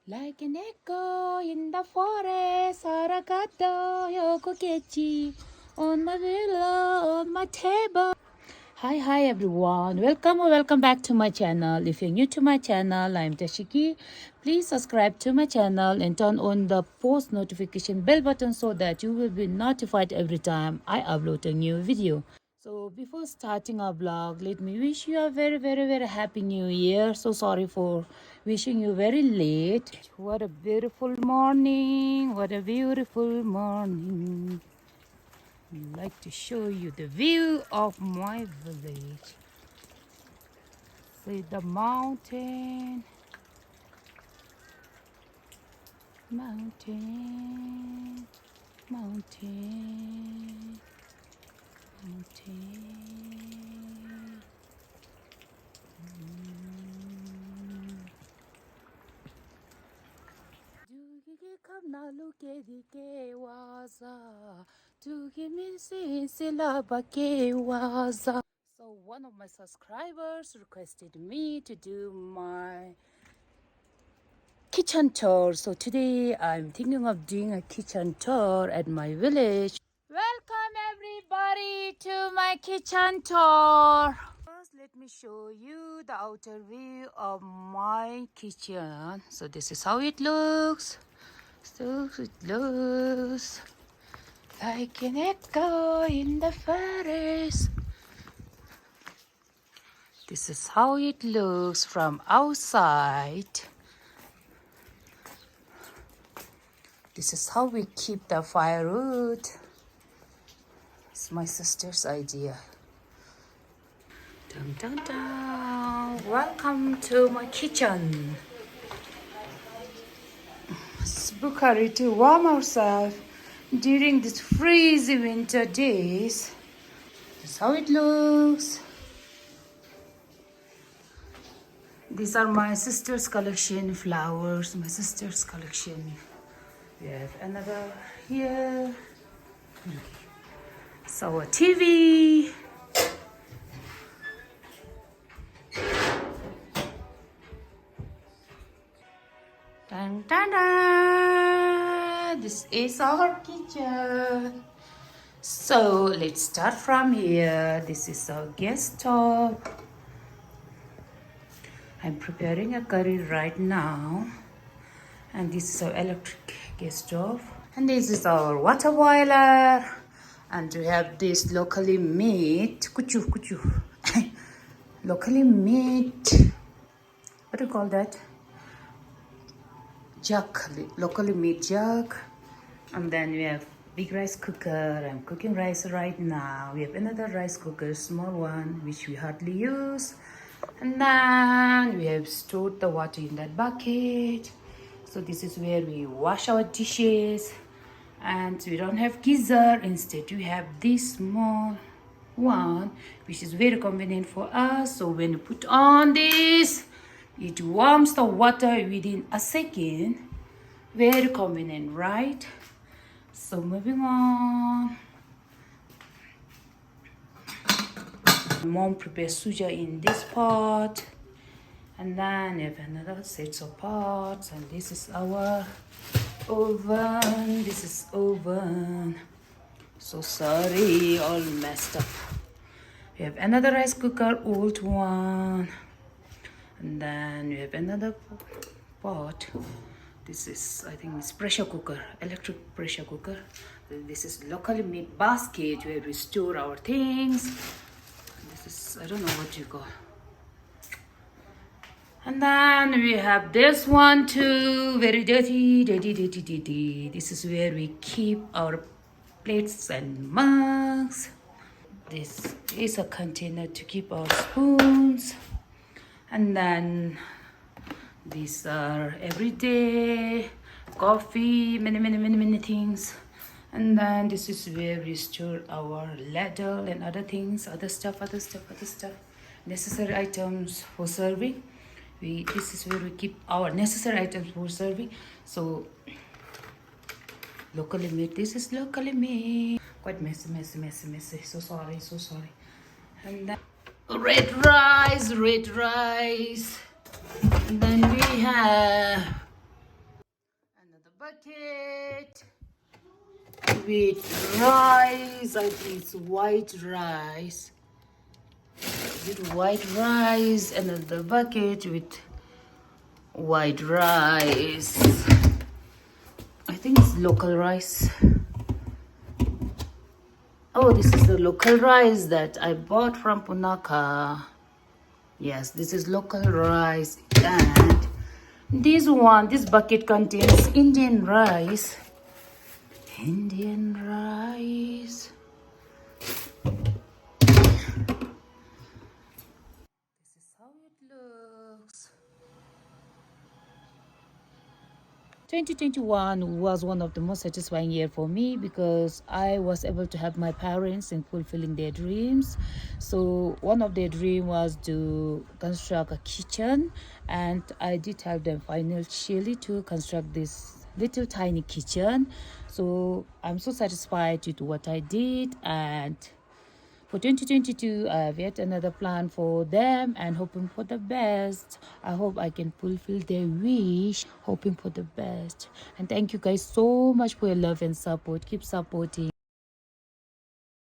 Like an echo in the forest, Aragato Yokokechi on my pillow, on my table. Hi everyone. Welcome back to my channel. If you're new to my channel, I'm Tashi-Kyi. Please subscribe to my channel and turn on the post notification bell button so that you will be notified every time I upload a new video. So before starting our vlog, let me wish you a very happy new year. So sorry for wishing you very late. What a beautiful morning. What a beautiful morning. I'd like to show you the view of my village. See the mountain. Mountain. Mountain. Mountain. 두기기 감나루게 디게 와자 두기민 신실라바게 와자. So one of my subscribers requested me to do my kitchen tour. So today I'm thinking of doing a kitchen tour at my village. Welcome everybody to my kitchen tour. First, let me show you the outer view of my kitchen. So this is how it looks. So it looks like an echo in the forest. This is how it looks from outside. This is how we keep the firewood. It's my sister's idea. Dun, dun, dun. Welcome to my kitchen. It's Bukhari to warm ourselves during these freezing winter days. That's how it looks. These are my sister's collection flowers. My sister's collection. We have another here. So a TV. Dun, dun, dun. This is our kitchen. So let's start from here. This is our gas stove. I'm preparing a curry right now. And this is our electric gas stove. And this is our water boiler. And we have this locally made kuchu. Locally made, what do you call that? Jug, locally made jug. And then we have big rice cooker. I'm cooking rice right now. We have another rice cooker, small one, which we hardly use. And then we have stored the water in that bucket. So this is where we wash our dishes. And we don't have geyser. Instead, we have this small one, which is very convenient for us. So when you put on this, it warms the water within a second. Very convenient, right? So moving on. Mom prepares suja in this pot. And then we have another set of pots. And this is our oven. This is oven. So sorry, all messed up. We have another rice cooker, old one. And then we have another pot. This is, I think it's pressure cooker, electric pressure cooker. This is locally made basket where we store our things. This is, I don't know what you call. And then we have this one too, very dirty. This is where we keep our plates and mugs. This is a container to keep our spoons. And then these are everyday coffee, many things. And then this is where we store our ladle and other things, other stuff. Necessary items for serving. This is where we keep our necessary items for serving. So locally made. This is locally made. Quite messy. So sorry. And then red rice. And then we have bucket with rice. I think it's white rice. With white rice, and another bucket with white rice. I think it's local rice. Oh, this is the local rice that I bought from Punaka. Yes, this is local rice. And this bucket contains Indian rice. Indian rice. This is how it looks. 2021 was one of the most satisfying year for me because I was able to help my parents in fulfilling their dreams. So one of their dream was to construct a kitchen, and I did help them financially to construct this little tiny kitchen. So I'm so satisfied with what I did, and for 2022, I have yet another plan for them and hoping for the best. I hope I can fulfill their wish, hoping for the best. And thank you guys so much for your love and support. Keep supporting.